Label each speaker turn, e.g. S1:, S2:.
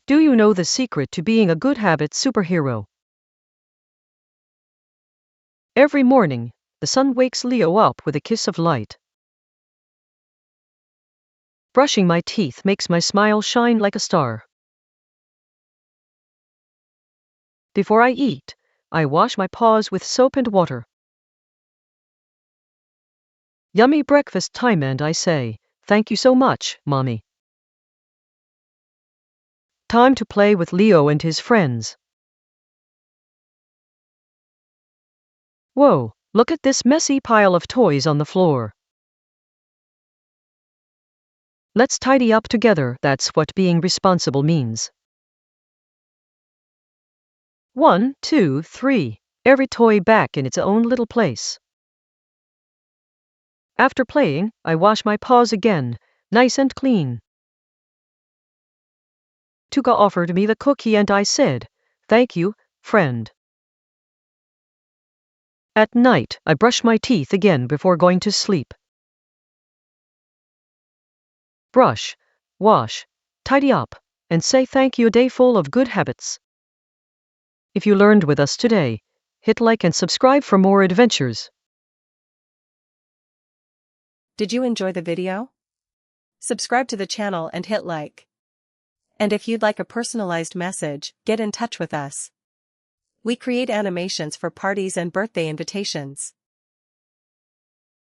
S1: Do you know the secret to being a good habit superhero? Every morning, the sun wakes Leo up with a kiss of light. Brushing my teeth makes my smile shine like a star. Before I eat, I wash my paws with soap and water. Yummy breakfast time, and I say, "Thank you so much, Mommy." Time to play with Leo and his friends. Whoa, look at this messy pile of toys on the floor. Let's tidy up together, that's what being responsible means. 1, 2, 3. Every toy back in its own little place. After playing, I wash my paws again, nice and clean. Tuca offered me the cookie and I said, "Thank you, friend." At night, I brush my teeth again before going to sleep. Brush, wash, tidy up, and say thank you, a day full of good habits. If you learned with us today, hit like and subscribe for more adventures.
S2: Did you enjoy the video? Subscribe to the channel and hit like. And if you'd like a personalized message, get in touch with us. We create animations for parties and birthday invitations.